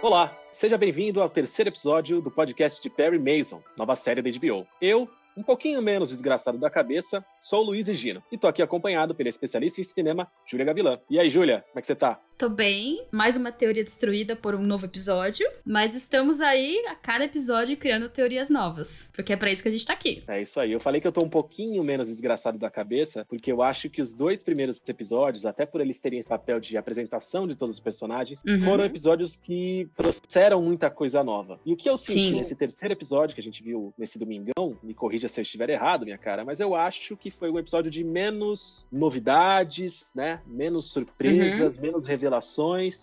Olá, seja bem-vindo ao terceiro episódio do podcast de Perry Mason, nova série da HBO. Eu, um pouquinho menos desgraçado da cabeça, sou o Luiz Higino e tô aqui acompanhado pela especialista em cinema, Júlia Gavilã. E aí, Júlia, como é que você tá? Tô bem, mais uma teoria destruída por um novo episódio, mas estamos aí a cada episódio criando teorias novas, porque é pra isso que a gente tá aqui. É isso aí, eu falei que eu tô um pouquinho menos desgraçado da cabeça, porque eu acho que os dois primeiros episódios, até por eles terem esse papel de apresentação de todos os personagens, foram episódios que trouxeram muita coisa nova. E o que eu senti nesse terceiro episódio, que a gente viu nesse domingão, me corrija se eu estiver errado, minha cara, mas eu acho que foi um episódio de menos novidades, né? Menos surpresas, menos revelações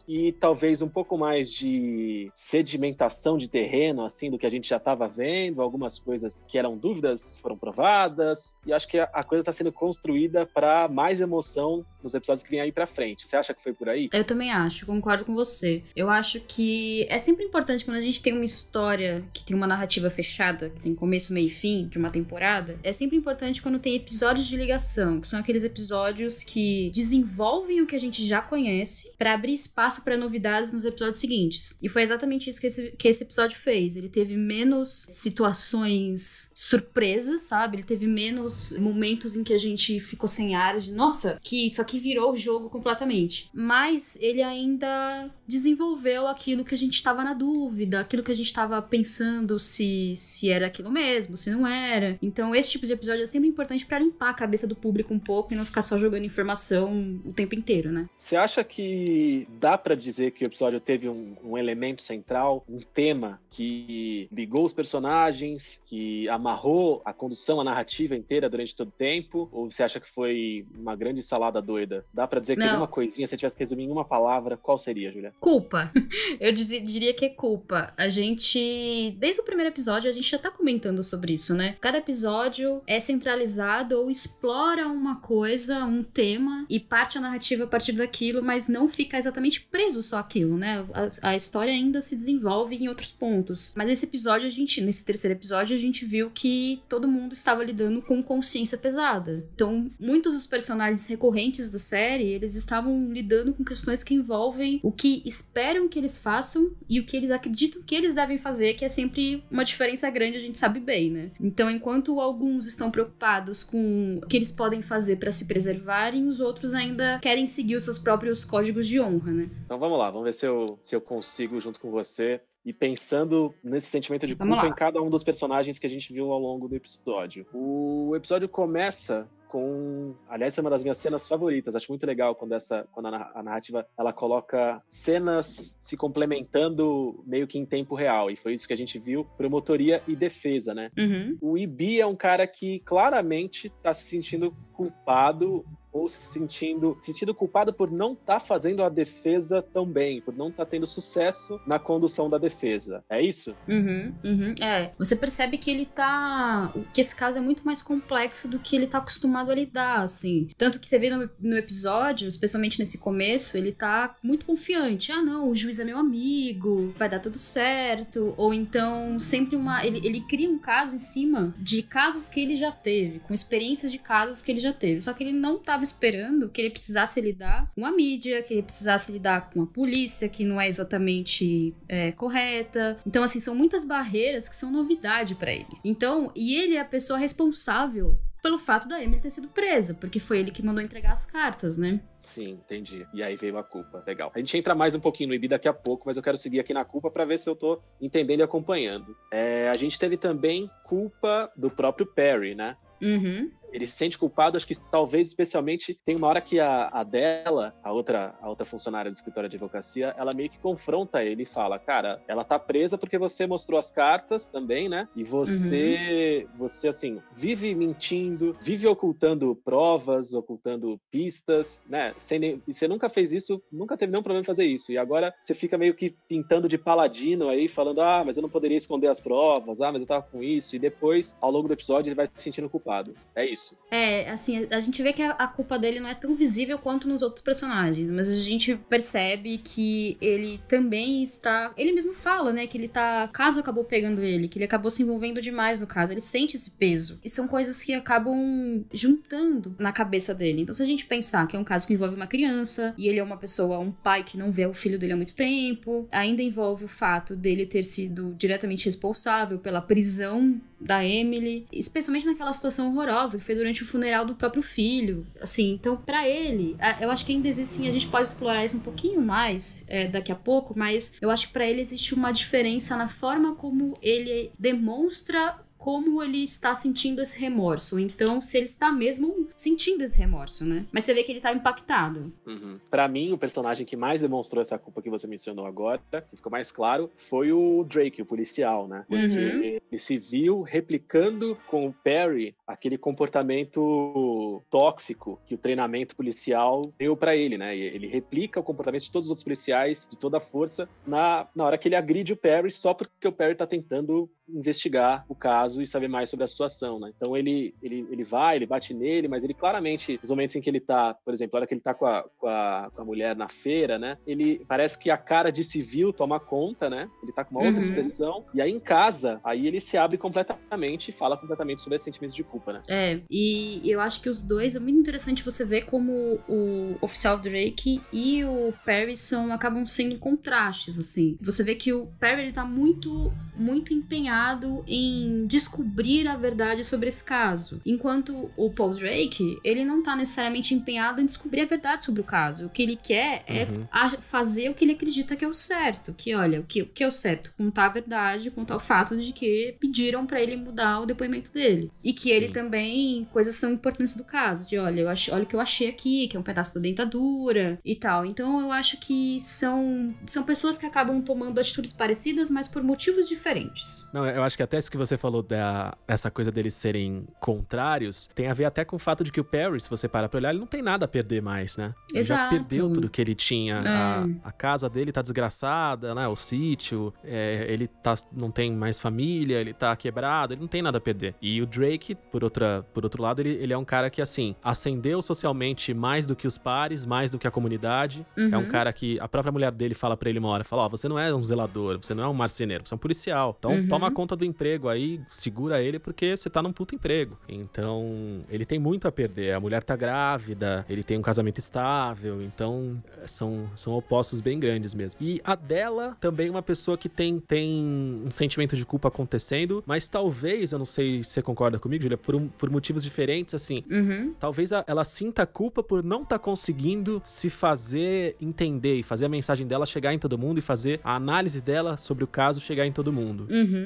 e talvez um pouco mais de sedimentação de terreno, assim, do que a gente já estava vendo. Algumas coisas que eram dúvidas foram provadas e acho que a coisa está sendo construída para mais emoção nos episódios que vêm aí pra frente. Você acha que foi por aí? Eu também acho, concordo com você. Eu acho que é sempre importante quando a gente tem uma história que tem uma narrativa fechada, que tem começo, meio e fim de uma temporada, é sempre importante quando tem episódios de ligação, que são aqueles episódios que desenvolvem o que a gente já conhece pra abrir espaço pra novidades nos episódios seguintes. E foi exatamente isso que esse episódio fez. Ele teve menos situações surpresas, sabe? Ele teve menos momentos em que a gente ficou sem ar de, nossa, que isso aqui virou o jogo completamente. Mas ele ainda desenvolveu aquilo que a gente estava na dúvida, aquilo que a gente estava pensando se era aquilo mesmo, se não era. Então esse tipo de episódio é sempre importante pra limpar a cabeça do público um pouco e não ficar só jogando informação o tempo inteiro, né? Você acha que dá pra dizer que o episódio teve um elemento central, um tema que ligou os personagens, que amarrou a condução, a narrativa inteira durante todo o tempo? Ou você acha que foi uma grande salada doida? Dá pra dizer que teve uma coisinha, se você tivesse que resumir em uma palavra, qual seria, Julia? Culpa. Eu diria que é culpa. A gente, desde o primeiro episódio, a gente já tá comentando sobre isso, né? Cada episódio é centralizado ou explora uma coisa, um tema, e parte a narrativa a partir daquilo, mas não fica exatamente preso só àquilo, né? A história ainda se desenvolve em outros pontos. Mas nesse terceiro episódio, a gente viu que todo mundo estava lidando com consciência pesada. Então, muitos dos personagens recorrentes da série, eles estavam lidando com questões que envolvem o que esperam que eles façam e o que eles acreditam que eles devem fazer, que é sempre uma diferença grande, a gente sabe bem, né? Então, enquanto alguns estão preocupados com o que eles podem fazer para se preservarem, os outros ainda querem seguir os seus próprios códigos de honra, né? Então vamos lá, vamos ver se eu consigo, junto com você, e pensando nesse sentimento de culpa em cada um dos personagens que a gente viu ao longo do episódio. O episódio começa com... Aliás, foi uma das minhas cenas favoritas. Acho muito legal quando a narrativa ela coloca cenas se complementando meio que em tempo real. E foi isso que a gente viu, promotoria e defesa, né? O Ibi é um cara que claramente tá se sentindo culpado ou se sentindo culpado por não estar fazendo a defesa tão bem, por não estar tendo sucesso na condução da defesa. É isso? É. Você percebe que que esse caso é muito mais complexo do que ele tá acostumado a lidar, assim. Tanto que você vê no episódio, especialmente nesse começo, ele tá muito confiante. Ah, não, o juiz é meu amigo, vai dar tudo certo. Ou então, sempre ele cria um caso em cima de casos que ele já teve, com experiências de casos que ele já teve. Só que ele não tava esperando que ele precisasse lidar com a mídia, que ele precisasse lidar com a polícia, que não é exatamente correta. Então, assim, são muitas barreiras que são novidade pra ele. Então, e ele é a pessoa responsável pelo fato da Emily ter sido presa, porque foi ele que mandou entregar as cartas, né? Sim, entendi. E aí veio a culpa. Legal. A gente entra mais um pouquinho no Ibi daqui a pouco, mas eu quero seguir aqui na culpa pra ver se eu tô entendendo e acompanhando. A gente teve também culpa do próprio Perry, né? Ele se sente culpado, acho que talvez especialmente tem uma hora que a dela, a outra funcionária do escritório de advocacia, ela meio que confronta ele e fala, cara, ela tá presa porque você mostrou as cartas também, né? E você assim, vive mentindo, vive ocultando provas, ocultando pistas, né? E você nunca fez isso, nunca teve nenhum problema em fazer isso. E agora você fica meio que pintando de paladino aí, falando, mas eu não poderia esconder as provas, mas eu tava com isso. E depois, ao longo do episódio, ele vai se sentindo culpado. É isso. isso. Assim, a gente vê que a culpa dele não é tão visível quanto nos outros personagens, mas a gente percebe que ele também está... Ele mesmo fala, né, que ele tá... O caso acabou pegando ele, que ele acabou se envolvendo demais no caso, ele sente esse peso. E são coisas que acabam juntando na cabeça dele. Então, se a gente pensar que é um caso que envolve uma criança, e ele é uma pessoa, um pai que não vê o filho dele há muito tempo, ainda envolve o fato dele ter sido diretamente responsável pela prisão da Emily, especialmente naquela situação horrorosa que foi durante o funeral do próprio filho, assim, então pra ele, eu acho que ainda existem, a gente pode explorar isso um pouquinho mais daqui a pouco, mas eu acho que pra ele existe uma diferença na forma como ele demonstra como ele está sentindo esse remorso. Então, se ele está mesmo sentindo esse remorso, né? Mas você vê que ele tá impactado. Pra mim, o personagem que mais demonstrou essa culpa que você mencionou agora, que ficou mais claro, foi o Drake, o policial, né? Porque ele se viu replicando com o Perry aquele comportamento tóxico que o treinamento policial deu pra ele, né? E ele replica o comportamento de todos os outros policiais, de toda a força, na hora que ele agride o Perry, só porque o Perry tá tentando investigar o caso e saber mais sobre a situação, né? Então ele bate nele, mas ele claramente, nos momentos em que ele tá, por exemplo, a hora que ele tá com a mulher na feira, né? Ele parece que a cara de civil toma conta, né? Ele tá com uma outra expressão, e aí em casa, aí ele se abre completamente e fala completamente sobre esse sentimento de culpa, né? E eu acho que os dois, é muito interessante você ver como o oficial Drake e o Perry acabam sendo contrastes, assim. Você vê que o Perry, ele tá muito, muito empenhado em descobrir a verdade sobre esse caso. Enquanto o Paul Drake, ele não tá necessariamente empenhado em descobrir a verdade sobre o caso. O que ele quer é fazer o que ele acredita que é o certo. Que, olha, o que é o certo? Contar a verdade, contar o fato de que pediram pra ele mudar o depoimento dele. E que ele também, coisas são importantes do caso. De, olha o que eu achei aqui, que é um pedaço da dentadura e tal. Então, eu acho que são pessoas que acabam tomando atitudes parecidas, mas por motivos diferentes. Não, eu acho que até isso que você falou essa coisa deles serem contrários, tem a ver até com o fato de que o Perry, se você parar pra olhar, ele não tem nada a perder mais, né? Ele já perdeu tudo que ele tinha. A casa dele tá desgraçada, né? O sítio, ele não tem mais família, ele tá quebrado, ele não tem nada a perder. E o Drake, por outro lado, ele é um cara que, assim, ascendeu socialmente mais do que os pares, mais do que a comunidade. É um cara que a própria mulher dele fala pra ele uma hora, fala, você não é um zelador, você não é um marceneiro, você é um policial. Então, toma conta do emprego aí, segura ele porque você tá num puto emprego. Então, ele tem muito a perder. A mulher tá grávida, ele tem um casamento estável, então são opostos bem grandes mesmo. E a dela também é uma pessoa que tem um sentimento de culpa acontecendo, mas talvez, eu não sei se você concorda comigo, Júlia, por motivos diferentes, assim, talvez ela sinta culpa por não estar conseguindo se fazer entender e fazer a mensagem dela chegar em todo mundo e fazer a análise dela sobre o caso chegar em todo mundo.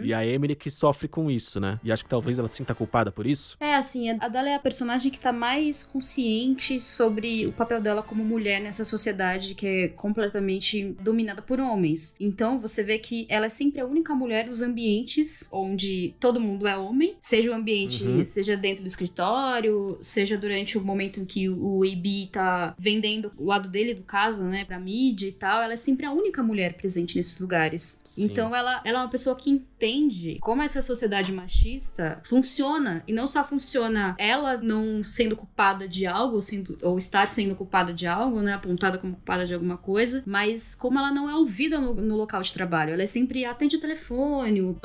E a Emily que sofre com isso, né? E acho que talvez ela se sinta culpada por isso. Assim, a Dala é a personagem que tá mais consciente sobre o papel dela como mulher nessa sociedade que é completamente dominada por homens. Então, você vê que ela é sempre a única mulher nos ambientes onde todo mundo é homem, seja o ambiente, seja dentro do escritório, seja durante o momento em que o AB tá vendendo o lado dele do caso, né, pra mídia e tal, ela é sempre a única mulher presente nesses lugares. Sim. Então, ela é uma pessoa que entende como essa sociedade machista funciona, e não só funciona ela não sendo culpada de algo, ou estar sendo culpada de algo, né, apontada como culpada de alguma coisa, mas como ela não é ouvida no local de trabalho. Ela é sempre atende o telefone,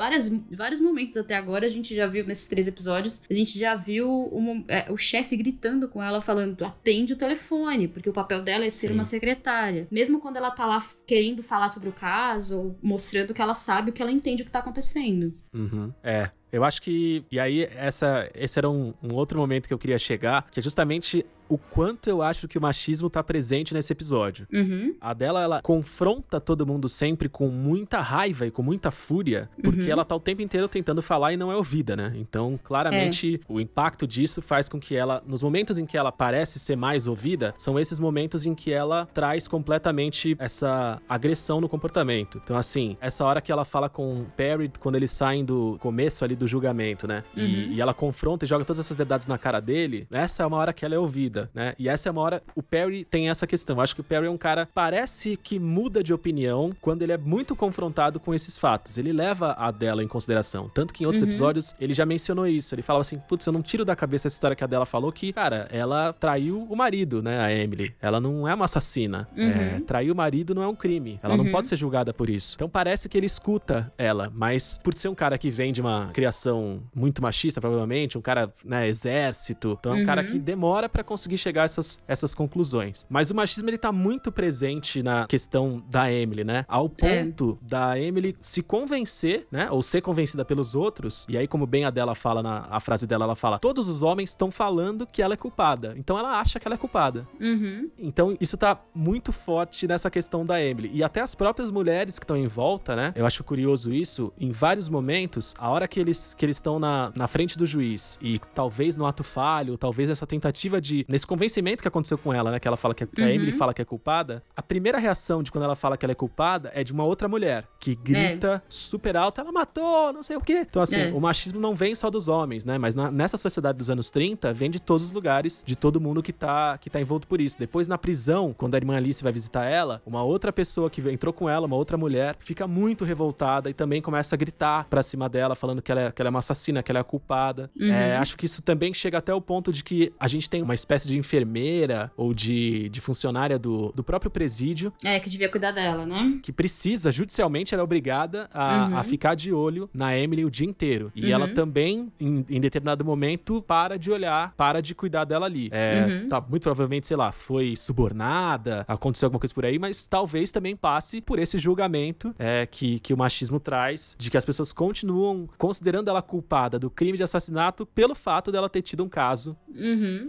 vários momentos até agora a gente já viu, nesses 3 episódios, a gente já viu o chefe gritando com ela, falando, atende o telefone, porque o papel dela é ser uma secretária. Mesmo quando ela tá lá querendo falar sobre o caso, ou mostrando que ela sabe, que ela entende o que tá acontecendo. Eu acho que... E aí, esse era um outro momento que eu queria chegar, que é justamente o quanto eu acho que o machismo tá presente nesse episódio. A dela, ela confronta todo mundo sempre com muita raiva e com muita fúria, porque ela tá o tempo inteiro tentando falar e não é ouvida, né? Então, claramente, o impacto disso faz com que ela, nos momentos em que ela parece ser mais ouvida, são esses momentos em que ela traz completamente essa agressão no comportamento. Então, assim, essa hora que ela fala com o Perry, quando eles saem do começo ali do do julgamento, né? E ela confronta e joga todas essas verdades na cara dele. Essa é uma hora que ela é ouvida, né? E essa é uma hora... O Perry tem essa questão. Eu acho que o Perry é um cara... Parece que muda de opinião quando ele é muito confrontado com esses fatos. Ele leva a Adela em consideração. Tanto que em outros episódios ele já mencionou isso. Ele falava assim, putz, eu não tiro da cabeça essa história que a Adela falou que, cara, ela traiu o marido, né? A Emily. Ela não é uma assassina. Trair o marido não é um crime. Ela não pode ser julgada por isso. Então parece que ele escuta ela, mas por ser um cara que vem de uma criação muito machista, provavelmente, um cara, né, exército, então é um cara que demora pra conseguir chegar a essas conclusões. Mas o machismo, ele tá muito presente na questão da Emily, né? Ao ponto da Emily se convencer, né? Ou ser convencida pelos outros, e aí, como bem a Adela fala, a frase dela, ela fala, todos os homens estão falando que ela é culpada. Então ela acha que ela é culpada. Então isso tá muito forte nessa questão da Emily. E até as próprias mulheres que estão em volta, né? Eu acho curioso isso. Em vários momentos, a hora que eles estão na frente do juiz, e talvez no ato falho, talvez nessa tentativa nesse convencimento que aconteceu com ela, né? Que ela fala que a Emily fala que é culpada. A primeira reação de quando ela fala que ela é culpada é de uma outra mulher, que grita super alto, ela matou, não sei o quê. Então, assim, o machismo não vem só dos homens, né? Mas nessa sociedade dos anos 30, vem de todos os lugares, de todo mundo que tá envolto por isso. Depois, na prisão, quando a irmã Alice vai visitar ela, uma outra pessoa que entrou com ela, uma outra mulher, fica muito revoltada e também começa a gritar pra cima dela, falando que ela é uma assassina, que ela é a culpada. Acho que isso também chega até o ponto de que a gente tem uma espécie de enfermeira ou de funcionária do próprio presídio. Que devia cuidar dela, né? Que precisa, judicialmente, ela é obrigada a ficar de olho na Emily o dia inteiro. E ela também, em determinado momento, para de olhar, para de cuidar dela ali. Tá, muito provavelmente, sei lá, foi subornada, aconteceu alguma coisa por aí, mas talvez também passe por esse julgamento que o machismo traz, de que as pessoas continuam considerando ela culpada do crime de assassinato pelo fato dela ter tido um caso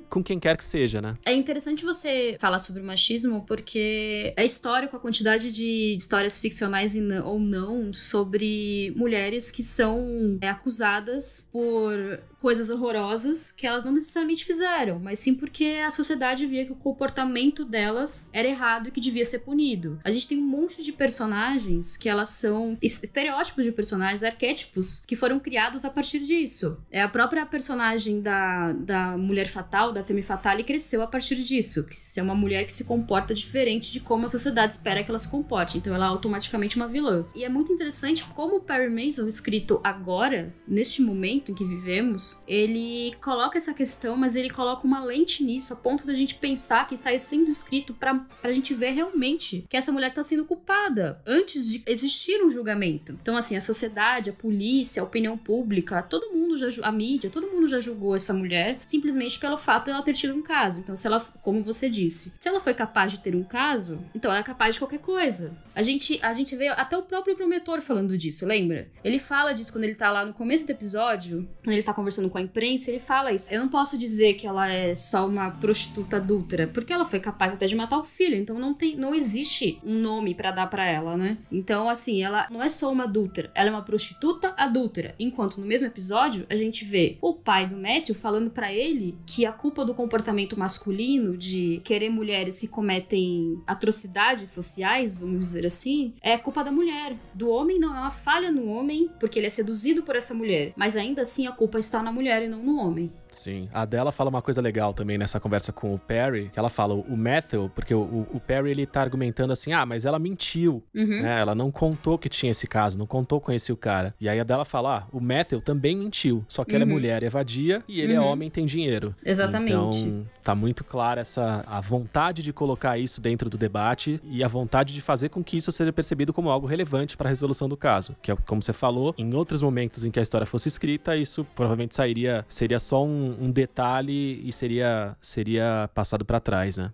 com quem quer que seja, né? É interessante você falar sobre o machismo, porque é histórico a quantidade de histórias ficcionais ou não sobre mulheres que são acusadas por coisas horrorosas que elas não necessariamente fizeram, mas sim porque a sociedade via que o comportamento delas era errado e que devia ser punido. A gente tem um monte de personagens que elas são estereótipos de personagens, arquétipos, que foram criados a partir disso. A própria personagem da Mulher Fatal, da Femme Fatale, cresceu a partir disso, que é uma mulher que se comporta diferente de como a sociedade espera que ela se comporte, então ela é automaticamente uma vilã. E é muito interessante como o Perry Mason, escrito agora, neste momento em que vivemos, ele coloca essa questão, mas ele coloca uma lente nisso, a ponto da gente pensar que está sendo escrito pra gente ver realmente que essa mulher tá sendo culpada antes de existir um julgamento. Então, assim, a sociedade, a polícia, a opinião pública, todo mundo a mídia, todo mundo já julgou essa mulher simplesmente pelo fato de ela ter tido um caso. Então, se ela, como você disse, se ela foi capaz de ter um caso, então ela é capaz de qualquer coisa. A gente vê até o próprio Prometor falando disso, lembra? Ele fala disso quando ele tá lá no começo do episódio, quando ele tá conversando com a imprensa, ele fala isso. Eu não posso dizer que ela é só uma prostituta adúltera, porque ela foi capaz até de matar o filho, então não existe um nome pra dar pra ela, né? Então, assim, ela não é só uma adúltera, ela é uma prostituta adúltera. Enquanto no mesmo episódio, a gente vê o pai do Matthew falando pra ele que a culpa do comportamento masculino, de querer mulheres que cometem atrocidades sociais, vamos dizer assim, é culpa da mulher. Do homem não, é uma falha no homem, porque ele é seduzido por essa mulher. Mas ainda assim, a culpa está na mulher e não no homem. Sim. A Adela fala uma coisa legal também nessa conversa com o Perry, que ela fala, o Matthew, porque o Perry, ele tá argumentando assim, mas ela mentiu, né? Ela não contou que tinha esse caso, não contou que conhecia o cara. E aí a Adela fala, o Matthew também mentiu, só que ela é mulher e é vadia, e ele é homem e tem dinheiro. Exatamente. Então, tá muito clara a vontade de colocar isso dentro do debate e a vontade de fazer com que isso seja percebido como algo relevante para a resolução do caso. Que é como você falou, em outros momentos em que a história fosse escrita, isso provavelmente seria só um detalhe e seria passado para trás, né?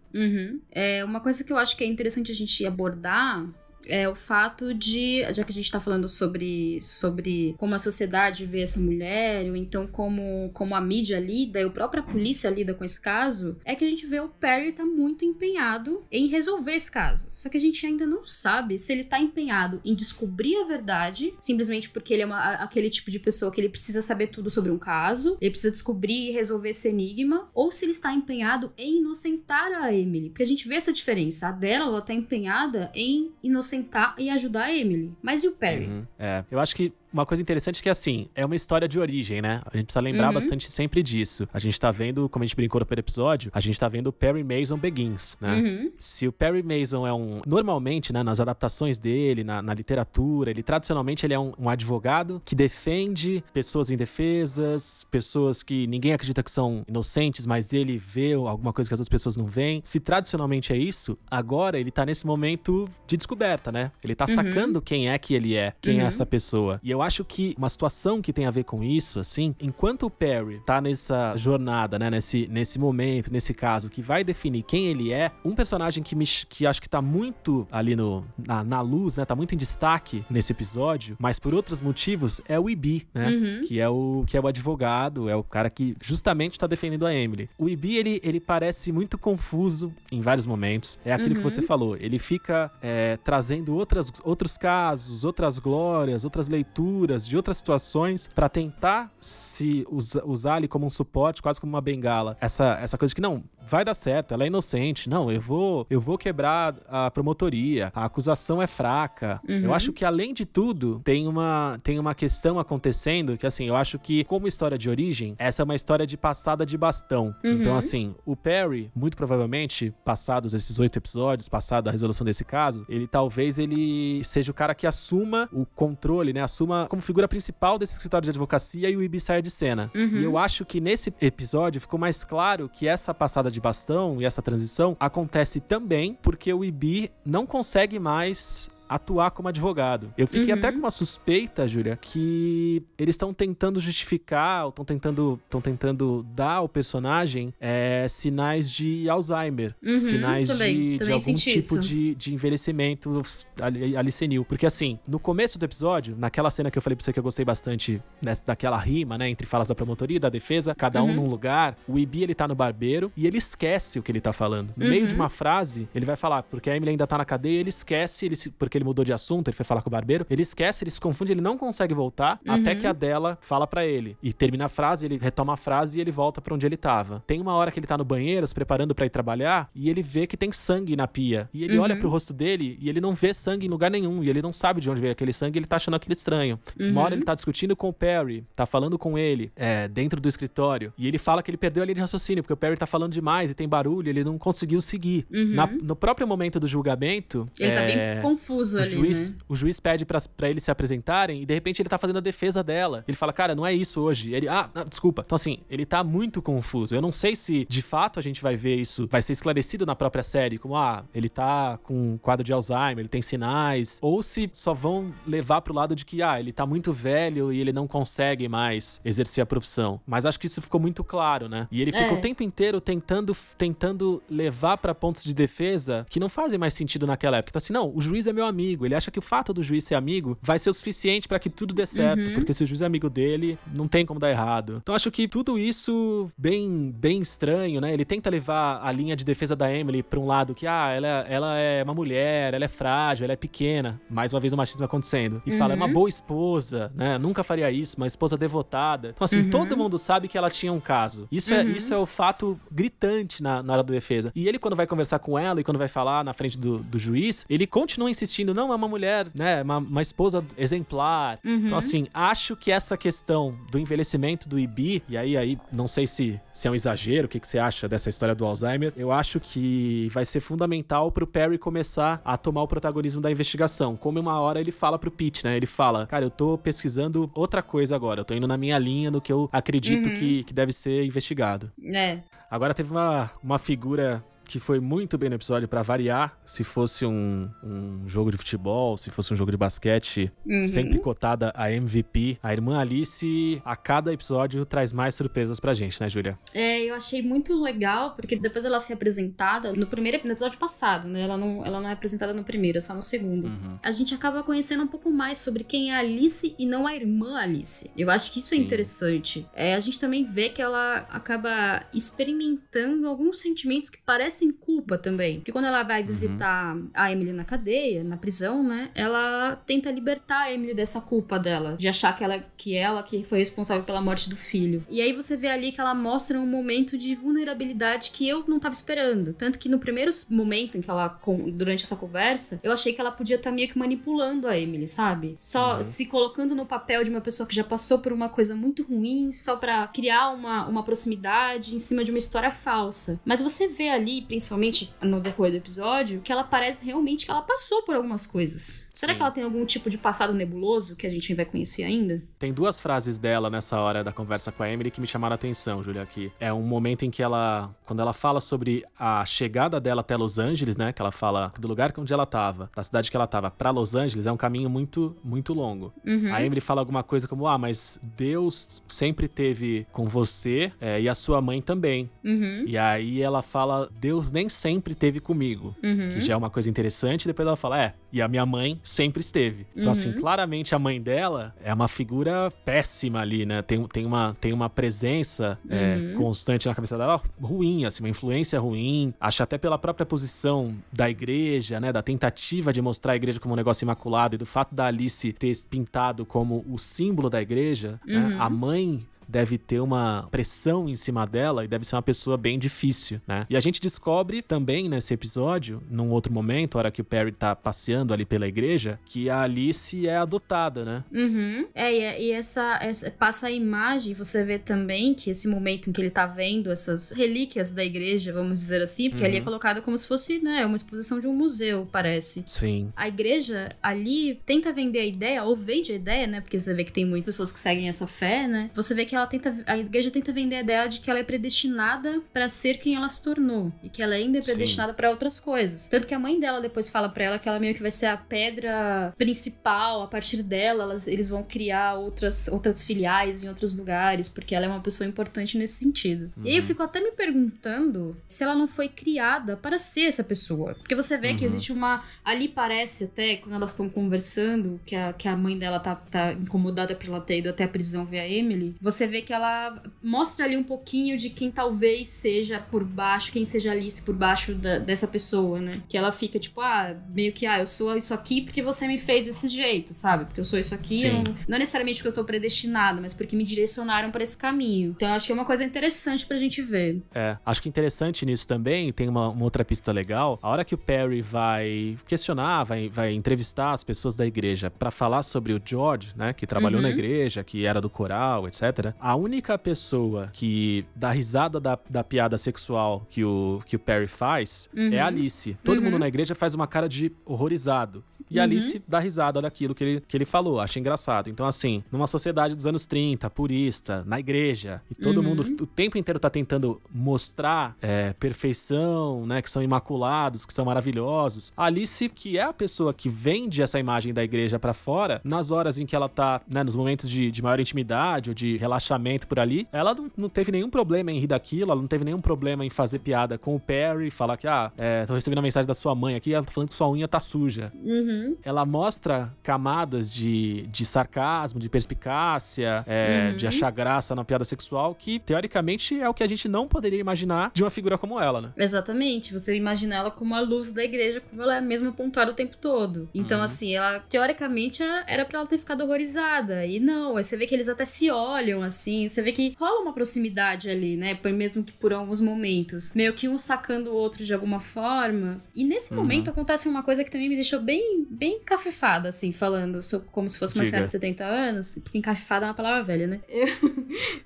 Uma coisa que eu acho que é interessante a gente abordar é o fato de, já que a gente tá falando sobre como a sociedade vê essa mulher, ou então como a mídia lida, e a própria polícia lida com esse caso, é que a gente vê o Perry tá muito empenhado em resolver esse caso. Só que a gente ainda não sabe se ele tá empenhado em descobrir a verdade, simplesmente porque ele é aquele tipo de pessoa que ele precisa saber tudo sobre um caso, ele precisa descobrir e resolver esse enigma, ou se ele está empenhado em inocentar a Emily. Porque a gente vê essa diferença. A dela, ela tá empenhada em inocentar e ajudar a Emily. Mas e o Perry? Eu acho que uma coisa interessante é que, assim, é uma história de origem, né? A gente precisa lembrar bastante sempre disso. A gente tá vendo, como a gente brincou no primeiro episódio, a gente tá vendo o Perry Mason Begins, né? Se o Perry Mason é normalmente, né, nas adaptações dele, na literatura, ele tradicionalmente ele é um advogado que defende pessoas indefesas, pessoas que ninguém acredita que são inocentes, mas ele vê alguma coisa que as outras pessoas não veem. Se tradicionalmente é isso, agora ele tá nesse momento de descoberta, né? Ele tá sacando quem é que ele é, quem é essa pessoa. E eu acho que uma situação que tem a ver com isso, assim, enquanto o Perry tá nessa jornada, né, nesse momento, nesse caso, que vai definir quem ele é, um personagem que acho que tá muito ali na luz, né, tá muito em destaque nesse episódio, mas por outros motivos, é o Ibi, né, que é o advogado, é o cara que justamente tá defendendo a Emily. O Ibi, ele parece muito confuso em vários momentos, é aquilo que você falou, ele fica trazendo outros casos, outras glórias, outras leituras de outras situações pra tentar se usar ali como um suporte, quase como uma bengala. Essa coisa que não, vai dar certo, ela é inocente, não, eu vou quebrar a promotoria, a acusação é fraca. Eu acho que além de tudo, tem uma questão acontecendo que, assim, eu acho que como história de origem, essa é uma história de passada de bastão. Então, assim, o Perry, muito provavelmente, passados esses 8 episódios, passada a resolução desse caso, talvez ele seja o cara que assuma o controle, né, assuma como figura principal desse escritório de advocacia e o Ibi saia de cena. E eu acho que nesse episódio ficou mais claro que essa passada de bastão e essa transição acontece também porque o Ibi não consegue mais atuar como advogado. Eu fiquei até com uma suspeita, Júlia, que eles estão tentando justificar, ou estão tentando dar ao personagem sinais de Alzheimer, sinais também de algum tipo isso. de envelhecimento ali senil. Porque, assim, no começo do episódio, naquela cena que eu falei pra você que eu gostei bastante, daquela rima, né, entre falas da promotoria e da defesa, cada um num lugar, o Ibi, ele tá no barbeiro e ele esquece o que ele tá falando. No meio de uma frase, ele vai falar, porque a Emily ainda tá na cadeia, ele esquece, porque ele mudou de assunto, ele foi falar com o barbeiro, ele esquece, ele se confunde, ele não consegue voltar, até que a Della fala pra ele. E termina a frase, ele retoma a frase e ele volta pra onde ele tava. Tem uma hora que ele tá no banheiro, se preparando pra ir trabalhar, e ele vê que tem sangue na pia. E ele olha pro rosto dele e ele não vê sangue em lugar nenhum, e ele não sabe de onde veio aquele sangue, ele tá achando aquilo estranho. Uma hora ele tá discutindo com o Perry, tá falando com ele, dentro do escritório, e ele fala que ele perdeu a linha de raciocínio, porque o Perry tá falando demais e tem barulho, ele não conseguiu seguir. No próprio momento do julgamento... Ele tá bem confuso ali, né? O juiz pede pra eles se apresentarem e de repente ele tá fazendo a defesa dela. Ele fala, cara, não é isso hoje. Ele, desculpa. Então, assim, ele tá muito confuso. Eu não sei se, de fato, a gente vai ver isso, vai ser esclarecido na própria série, como, ele tá com um quadro de Alzheimer, ele tem sinais, ou se só vão levar pro lado de que, ele tá muito velho e ele não consegue mais exercer a profissão. Mas acho que isso ficou muito claro, né? E ele fica o tempo inteiro tentando levar pra pontos de defesa que não fazem mais sentido naquela época. Então, assim, não, o juiz é meu amigo. Ele acha que o fato do juiz ser amigo vai ser o suficiente pra que tudo dê certo, porque se o juiz é amigo dele, não tem como dar errado. Então acho que tudo isso bem estranho, né? Ele tenta levar a linha de defesa da Emily pra um lado que, ela é uma mulher, ela é frágil, ela é pequena. Mais uma vez o machismo acontecendo. E fala, é uma boa esposa, né? Nunca faria isso, uma esposa devotada. Então assim, todo mundo sabe que ela tinha um caso. Isso é o fato gritante na hora da defesa. E ele, quando vai conversar com ela e quando vai falar na frente do juiz, ele continua insistindo, não, é uma mulher, né, uma esposa exemplar. Então, assim, acho que essa questão do envelhecimento do Ibi, e aí não sei se é um exagero, o que você acha dessa história do Alzheimer, eu acho que vai ser fundamental pro Perry começar a tomar o protagonismo da investigação. Como uma hora ele fala pro Pete, né, ele fala, cara, eu tô pesquisando outra coisa agora, eu tô indo na minha linha do que eu acredito que deve ser investigado. Agora teve uma figura que foi muito bem no episódio pra variar. Se fosse um jogo de futebol, se fosse um jogo de basquete, sempre cotada a MVP. A irmã Alice, a cada episódio, traz mais surpresas pra gente, né, Júlia? Eu achei muito legal, porque depois ela ser apresentada no episódio passado, né? Ela não é apresentada no primeiro, é só no segundo. A gente acaba conhecendo um pouco mais sobre quem é a Alice e não a irmã Alice. Eu acho que isso é interessante. A gente também vê que ela acaba experimentando alguns sentimentos que parecem sem culpa também. Porque quando ela vai visitar a Emily na cadeia, na prisão, né? Ela tenta libertar a Emily dessa culpa dela, de achar que ela que foi responsável pela morte do filho. E aí você vê ali que ela mostra um momento de vulnerabilidade que eu não tava esperando. Tanto que no primeiro momento em que ela, durante essa conversa, eu achei que ela podia estar meio que manipulando a Emily, sabe? Só se colocando no papel de uma pessoa que já passou por uma coisa muito ruim, só pra criar uma proximidade em cima de uma história falsa. Mas você vê ali, principalmente no decorrer do episódio, que ela parece realmente que ela passou por algumas coisas. Será que ela tem algum tipo de passado nebuloso que a gente vai conhecer ainda? Tem duas frases dela nessa hora da conversa com a Emily que me chamaram a atenção, Júlia, aqui. É um momento em que quando ela fala sobre a chegada dela até Los Angeles, né, que ela fala do lugar onde ela tava, da cidade que ela tava pra Los Angeles, é um caminho muito, muito longo. A Emily fala alguma coisa como, mas Deus sempre teve com você e a sua mãe também. E aí ela fala, Deus nem sempre teve comigo, que já é uma coisa interessante. Depois ela fala, e a minha mãe sempre esteve. Então, assim, claramente a mãe dela é uma figura péssima ali, né? Tem uma presença constante na cabeça dela ruim, assim, uma influência ruim. Acho até pela própria posição da igreja, né? Da tentativa de mostrar a igreja como um negócio imaculado e do fato da Alice ter pintado como o símbolo da igreja, né? A mãe deve ter uma pressão em cima dela e deve ser uma pessoa bem difícil, né? E a gente descobre também nesse episódio, num outro momento, a hora que o Perry tá passeando ali pela igreja, que a Alice é adotada, né? E essa passa a imagem, você vê também que esse momento em que ele tá vendo essas relíquias da igreja, vamos dizer assim, porque ali é colocado como se fosse, né, uma exposição de um museu, parece. Sim. A igreja ali tenta vender a ideia, ou vende a ideia, né? Porque você vê que tem muitas pessoas que seguem essa fé, né? Você vê que a igreja tenta vender a ideia de que ela é predestinada pra ser quem ela se tornou. E que ela ainda é predestinada pra outras coisas. Tanto que a mãe dela depois fala pra ela que ela meio que vai ser a pedra principal. A partir dela, eles vão criar outras filiais em outros lugares, porque ela é uma pessoa importante nesse sentido. E aí eu fico até me perguntando se ela não foi criada para ser essa pessoa. Porque você vê que existe uma... Ali parece até, quando elas estão conversando, que a mãe dela tá incomodada por ela ter ido até a prisão ver a Emily, você vê que ela mostra ali um pouquinho de quem talvez seja por baixo, quem seja Alice por baixo dessa pessoa, né? Que ela fica tipo, meio que, eu sou isso aqui porque você me fez desse jeito, sabe? Porque eu sou isso aqui, não necessariamente porque eu tô predestinada, mas porque me direcionaram pra esse caminho. Então eu acho que é uma coisa interessante pra gente ver. Acho que interessante nisso também, tem uma outra pista legal, a hora que o Perry vai questionar, vai entrevistar as pessoas da igreja pra falar sobre o George, né? Que trabalhou na igreja, que era do coral, etc. A única pessoa que dá risada da piada sexual que o Perry faz é a Alice. Todo mundo na igreja faz uma cara de horrorizado. E a Alice dá risada daquilo que ele falou, acha engraçado. Então, assim, numa sociedade dos anos 30, purista, na igreja, e todo mundo o tempo inteiro tá tentando mostrar perfeição, né, que são imaculados, que são maravilhosos. A Alice, que é a pessoa que vende essa imagem da igreja pra fora, nas horas em que ela tá, né, nos momentos de maior intimidade ou de relaxamento por ali, ela não teve nenhum problema em rir daquilo, ela não teve nenhum problema em fazer piada com o Perry, falar que, tô recebendo a mensagem da sua mãe aqui, ela tá falando que sua unha tá suja. Ela mostra camadas de sarcasmo, de perspicácia, de achar graça na piada sexual, que teoricamente é o que a gente não poderia imaginar de uma figura como ela, né? Exatamente, você imagina ela como a luz da igreja, como ela é mesmo apontada o tempo todo. Então, assim, ela, teoricamente, era pra ela ter ficado horrorizada, e não, aí você vê que eles até se olham, assim, você vê que rola uma proximidade ali, né, mesmo que por alguns momentos, meio que um sacando o outro de alguma forma, e nesse momento acontece uma coisa que também me deixou bem encafifada, assim, falando como se fosse uma senhora de 70 anos, porque encafifada é uma palavra velha, né?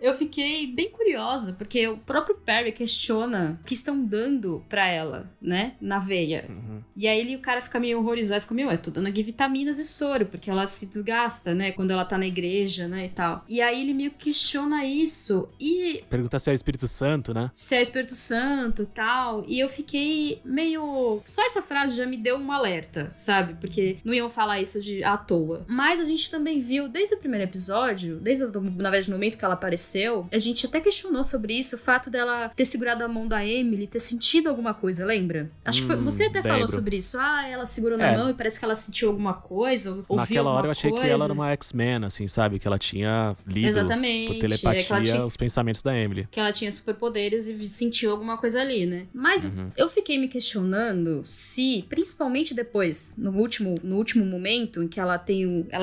Eu fiquei bem curiosa, porque o próprio Perry questiona o que estão dando pra ela, né, na veia. E aí o cara fica meio horrorizado, fica meio, tô dando aqui vitaminas e soro, porque ela se desgasta, né, quando ela tá na igreja, né, e tal. E aí ele meio que questiona isso, e... Pergunta se é o Espírito Santo, né? Se é o Espírito Santo e tal, e eu fiquei meio... Só essa frase já me deu um alerta, sabe? porque não iam falar isso à toa. Mas a gente também viu, desde o primeiro episódio, na verdade, no momento que ela apareceu, a gente até questionou sobre isso, o fato dela ter segurado a mão da Emily, ter sentido alguma coisa, lembra? Acho que você até falou sobre isso. Ela segurou na mão e parece que ela sentiu alguma coisa, ouviu alguma coisa. Naquela hora eu achei que ela era uma X-Men, assim, sabe? Que ela tinha lido por telepatia os pensamentos da Emily. Que ela tinha superpoderes e sentiu alguma coisa ali, né? Mas eu fiquei me questionando se, principalmente depois, no último momento, em que ela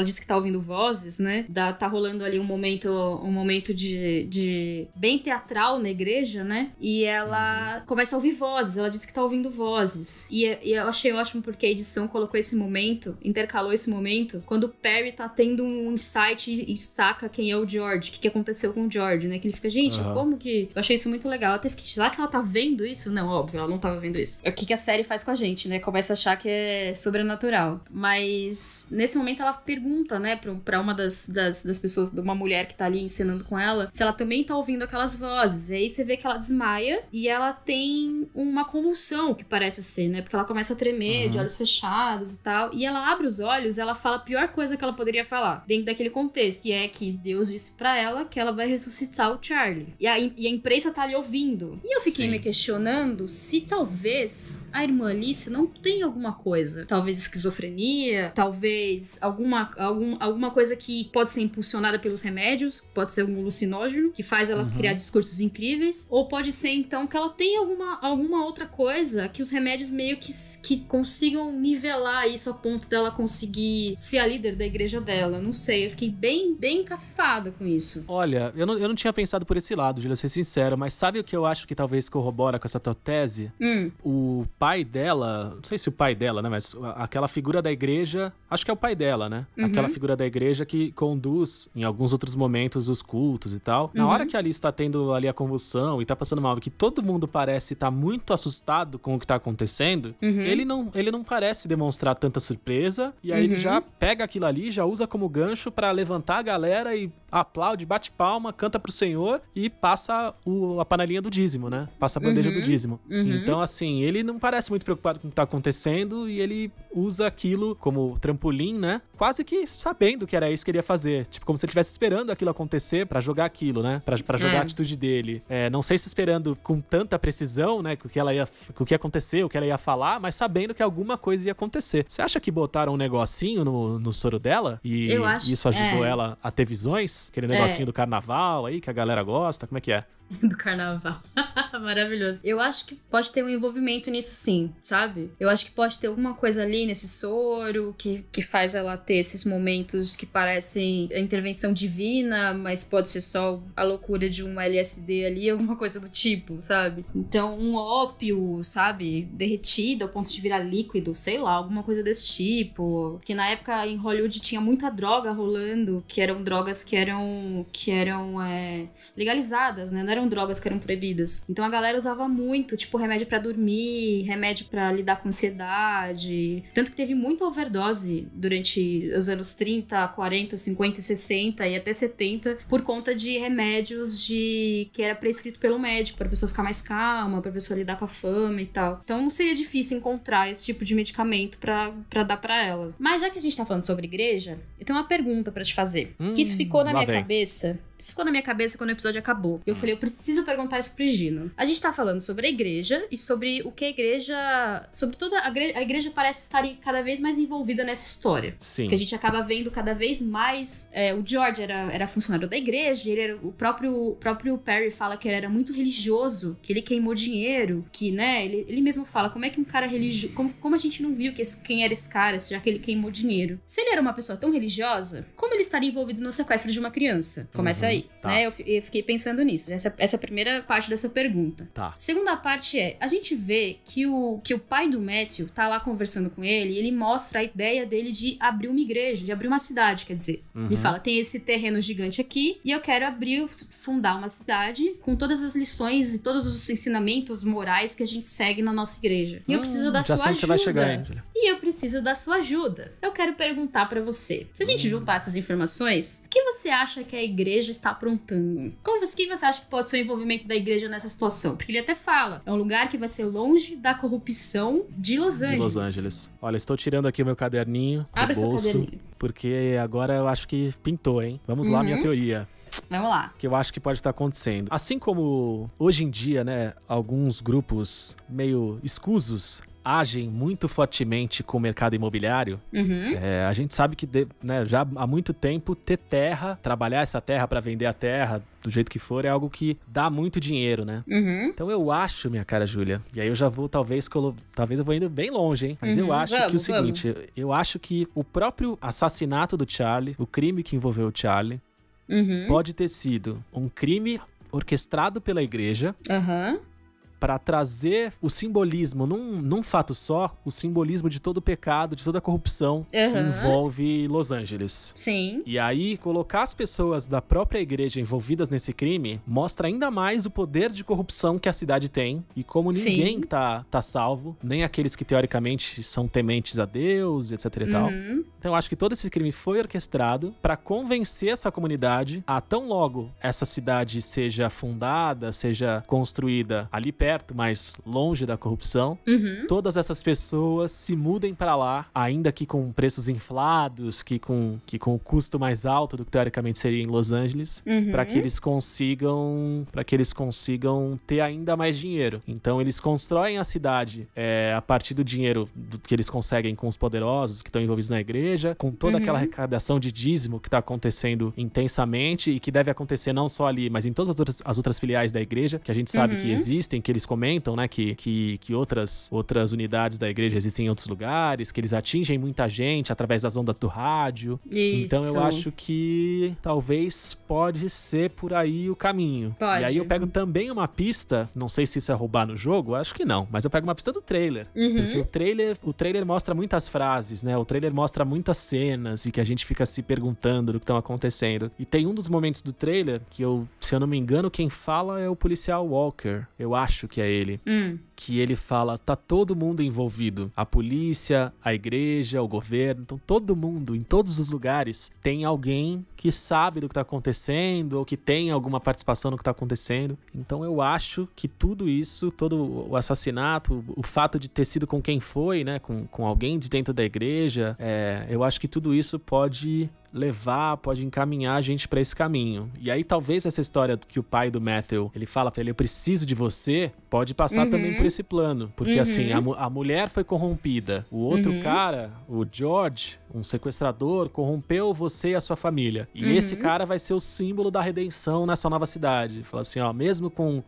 disse que tá ouvindo vozes, né? Tá rolando ali um momento de bem teatral na igreja, né? E ela começa a ouvir vozes, ela disse que tá ouvindo vozes. E eu achei ótimo porque a edição colocou esse momento, intercalou esse momento, quando o Perry tá tendo um insight e saca quem é o George, o que aconteceu com o George, né? Que ele fica, gente, como que... Eu achei isso muito legal. Ela teve que... Será que ela tá vendo isso? Não, óbvio, ela não tava vendo isso. O que a série faz com a gente, né? Começa a achar que é sobrenatural. Mas, nesse momento, ela pergunta, né, pra uma das pessoas, de uma mulher que tá ali encenando com ela, se ela também tá ouvindo aquelas vozes. E aí você vê que ela desmaia e ela tem uma convulsão, que parece ser, né? Porque ela começa a tremer, de olhos fechados e tal. E ela abre os olhos, ela fala a pior coisa que ela poderia falar, dentro daquele contexto. E é que Deus disse pra ela que ela vai ressuscitar o Charlie. E a imprensa tá ali ouvindo. E eu fiquei me questionando se talvez a irmã Alice não tem alguma coisa. Talvez esquizofrenia, talvez alguma coisa que pode ser impulsionada pelos remédios, pode ser algum alucinógeno, que faz ela criar discursos incríveis. Ou pode ser, então, que ela tem alguma outra coisa que os remédios meio que consigam nivelar isso a ponto dela conseguir ser a líder da igreja dela. Não sei, eu fiquei bem encafifada com isso. Olha, eu não tinha pensado por esse lado, Julia, ser sincero, mas sabe o que eu acho que talvez corrobora com essa tua tese? O pai dela, não sei se o pai dela, né, mas aquela figura da igreja, acho que é o pai dela, né? Aquela figura da igreja que conduz, em alguns outros momentos, os cultos e tal. Na hora que a Alice tá tendo ali a convulsão e tá passando mal, que todo mundo parece estar muito assustado com o que tá acontecendo, ele não parece demonstrar tanta surpresa, e aí ele já pega aquilo ali, já usa como gancho pra levantar a galera e aplaude, bate palma, canta pro Senhor e passa a panelinha do dízimo, né? Passa a bandeja do dízimo. Então, assim, ele não parece muito preocupado com o que tá acontecendo e ele usa aquilo como trampolim, né? Quase que sabendo que era isso que ele ia fazer. Tipo, como se ele estivesse esperando aquilo acontecer pra jogar aquilo, né? Pra jogar a atitude dele. Não sei se esperando com tanta precisão, né? Com o que aconteceu, o que ela ia falar, mas sabendo que alguma coisa ia acontecer. Você acha que botaram um negocinho no soro dela? E isso ajudou ela a ter visões? Aquele negocinho do carnaval aí, que a galera gosta? Como é que é? Do carnaval. Maravilhoso. Eu acho que pode ter um envolvimento nisso sim, sabe? Eu acho que pode ter alguma coisa ali nesse soro que faz ela ter esses momentos que parecem a intervenção divina, mas pode ser só a loucura de um LSD ali, alguma coisa do tipo, sabe? Então, um ópio, sabe? Derretido ao ponto de virar líquido, sei lá, alguma coisa desse tipo. Que na época em Hollywood tinha muita droga rolando, que eram drogas que eram legalizadas, né? Não eram drogas que eram proibidas. Então a galera usava muito, tipo, remédio pra dormir, remédio pra lidar com ansiedade. Tanto que teve muita overdose durante os anos 30, 40, 50 e 60 e até 70 por conta de remédios que era prescrito pelo médico, pra pessoa ficar mais calma, pra pessoa lidar com a fome e tal. Então não seria difícil encontrar esse tipo de medicamento pra dar pra ela. Mas já que a gente tá falando sobre igreja, eu tenho uma pergunta pra te fazer. Que isso ficou na minha cabeça. Isso ficou na minha cabeça quando o episódio acabou. Eu falei, eu preciso perguntar isso pro Gino. A gente tá falando sobre a igreja e sobre o que a igreja... Sobre toda a igreja parece estar cada vez mais envolvida nessa história. Sim. Porque a gente acaba vendo cada vez mais... o George era funcionário da igreja, o próprio Perry fala que ele era muito religioso, que ele queimou dinheiro, que, né, ele mesmo fala, como é que um cara religioso... Como a gente não viu quem era esse cara, já que ele queimou dinheiro? Se ele era uma pessoa tão religiosa, como ele estaria envolvido no sequestro de uma criança? Começa aí, né? Eu fiquei pensando nisso. Essa é a primeira parte dessa pergunta. Tá. Segunda parte a gente vê que o pai do Matthew tá lá conversando com ele e ele mostra a ideia dele de abrir uma igreja, de abrir uma cidade, quer dizer. Ele fala, tem esse terreno gigante aqui e eu quero fundar uma cidade com todas as lições e todos os ensinamentos morais que a gente segue na nossa igreja. E eu preciso da sua ajuda. Você vai chegar, Angela. E eu preciso da sua ajuda. Eu quero perguntar pra você, se a gente juntar essas informações, o que você acha que a igreja está aprontando. O que você acha que pode ser o envolvimento da igreja nessa situação? Porque ele até fala, é um lugar que vai ser longe da corrupção de Los Angeles. De Los Angeles. Olha, estou tirando aqui o meu caderninho do bolso, seu caderninho. Porque agora eu acho que pintou, hein? Vamos lá, minha teoria. Vamos lá. Que eu acho que pode estar acontecendo. Assim como hoje em dia, né, alguns grupos meio escusos agem muito fortemente com o mercado imobiliário, a gente sabe que já há muito tempo ter terra, trabalhar essa terra para vender a terra do jeito que for, é algo que dá muito dinheiro, né? Então eu acho, minha cara Júlia, e aí eu já vou talvez eu vou indo bem longe, hein? Mas eu acho que o seguinte, eu acho que o próprio assassinato do Charlie, o crime que envolveu o Charlie, pode ter sido um crime orquestrado pela igreja, para trazer o simbolismo, num fato só, o simbolismo de todo o pecado, de toda a corrupção que envolve Los Angeles. Sim. E aí, colocar as pessoas da própria igreja envolvidas nesse crime mostra ainda mais o poder de corrupção que a cidade tem e como ninguém tá salvo, nem aqueles que teoricamente são tementes a Deus, etc e tal. Então eu acho que todo esse crime foi orquestrado para convencer essa comunidade a tão logo essa cidade seja fundada, seja construída ali perto, mais longe da corrupção, todas essas pessoas se mudem para lá, ainda que com preços inflados, que com o custo mais alto do que teoricamente seria em Los Angeles, para que eles consigam ter ainda mais dinheiro. Então eles constroem a cidade a partir do dinheiro que eles conseguem com os poderosos que estão envolvidos na igreja, com toda aquela arrecadação de dízimo que está acontecendo intensamente e que deve acontecer não só ali, mas em todas as outras filiais da igreja, que a gente sabe que existem, que eles comentam, né, que outras unidades da igreja existem em outros lugares, que eles atingem muita gente através das ondas do rádio. Isso. Então eu acho que talvez pode ser por aí o caminho. Pode. E aí eu pego também uma pista, não sei se isso é roubar no jogo, acho que não, mas eu pego uma pista do trailer. Porque o trailer mostra muitas frases, né, o trailer mostra muitas cenas e que a gente fica se perguntando do que estão acontecendo. E tem um dos momentos do trailer que se eu não me engano, quem fala é o policial Walker. Eu acho que é ele. Que ele fala, tá todo mundo envolvido. A polícia, a igreja, o governo. Então todo mundo, em todos os lugares, tem alguém que sabe do que tá acontecendo ou que tem alguma participação no que tá acontecendo. Então eu acho que tudo isso, todo o assassinato, o fato de ter sido com quem foi, né, com alguém de dentro da igreja, eu acho que tudo isso pode encaminhar a gente pra esse caminho. E aí talvez essa história que o pai do Matthew, ele fala pra ele, eu preciso de você, pode passar também por esse plano. Porque assim, a mulher foi corrompida. O outro cara, o George, um sequestrador, corrompeu você e a sua família. E esse cara vai ser o símbolo da redenção nessa nova cidade. Fala assim, ó, mesmo com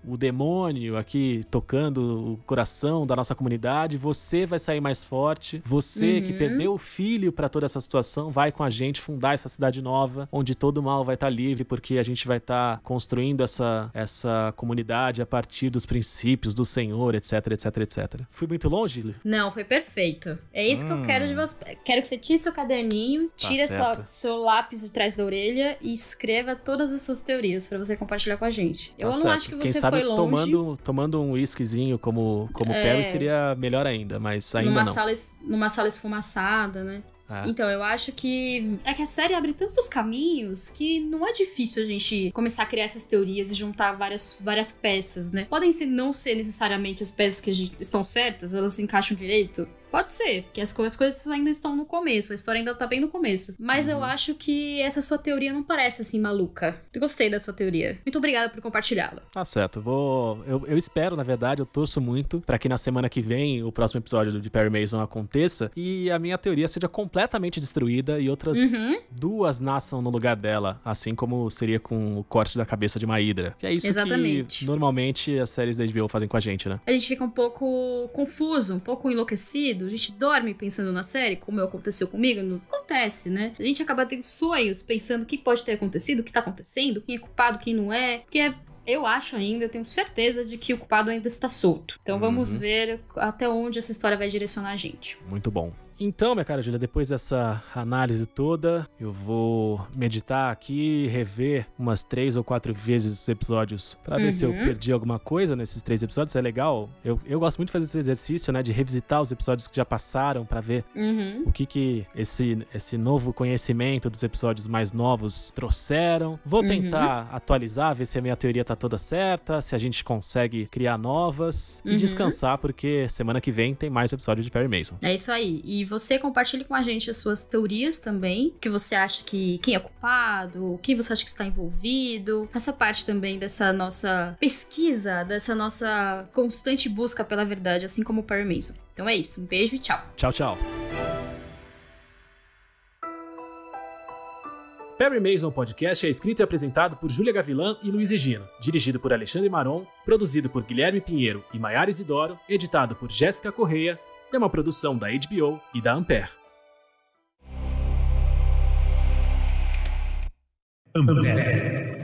o demônio aqui tocando o coração da nossa comunidade, você vai sair mais forte. Você que perdeu o filho pra toda essa situação, vai com a gente fundar essa cidade nova, onde todo mal vai estar livre, porque a gente vai estar construindo essa comunidade a partir dos princípios do Senhor, etc, etc, etc. Fui muito longe? Não, foi perfeito. É isso que eu quero de você. Quero que você tire seu caderninho, tire seu lápis de trás da orelha e escreva todas as suas teorias pra você compartilhar com a gente. Eu não acho que você foi longe. Tomando um whiskyzinho como Perry seria melhor ainda, mas ainda não. Numa sala esfumaçada, né? Então, eu acho que a série abre tantos caminhos que não é difícil a gente começar a criar essas teorias e juntar várias peças, né? Podem não ser necessariamente as peças que estão certas, elas se encaixam direito. Pode ser, porque as coisas ainda estão no começo, a história ainda tá bem no começo. Mas eu acho que essa sua teoria não parece assim maluca. Eu gostei da sua teoria. Muito obrigada por compartilhá-la. Tá certo, eu espero, na verdade, eu torço muito pra que na semana que vem o próximo episódio de Perry Mason aconteça e a minha teoria seja completamente destruída e outras duas nasçam no lugar dela, assim como seria com o corte da cabeça de uma hidra. Que é isso que normalmente as séries da HBO fazem com a gente, né? A gente fica um pouco confuso, um pouco enlouquecido. A gente dorme pensando na série, como aconteceu comigo, não acontece, né? A gente acaba tendo sonhos pensando o que pode ter acontecido, o que tá acontecendo, quem é culpado, quem não é. Porque eu acho ainda, eu tenho certeza de que o culpado ainda está solto. Então vamos ver até onde essa história vai direcionar a gente. Muito bom. Então, minha cara Júlia, depois dessa análise toda, eu vou meditar aqui, rever umas 3 ou 4 vezes os episódios pra ver se eu perdi alguma coisa nesses 3 episódios. Isso é legal. Eu gosto muito de fazer esse exercício, né, de revisitar os episódios que já passaram pra ver o que esse novo conhecimento dos episódios mais novos trouxeram. Vou tentar atualizar, ver se a minha teoria tá toda certa, se a gente consegue criar novas e descansar, porque semana que vem tem mais episódio de Perry Mason. É isso aí. E você compartilhe com a gente as suas teorias também, o que você acha que quem é culpado, quem você acha que está envolvido, essa parte também dessa nossa pesquisa, dessa nossa constante busca pela verdade, assim como o Perry Mason. Então é isso, um beijo e tchau. Tchau, tchau. Perry Mason Podcast é escrito e apresentado por Júlia Gavilã e Luiz Egino, dirigido por Alexandre Maron, produzido por Guilherme Pinheiro e Maiara Isidoro, editado por Jéssica Correia, é uma produção da HBO e da Ampere. Ampere.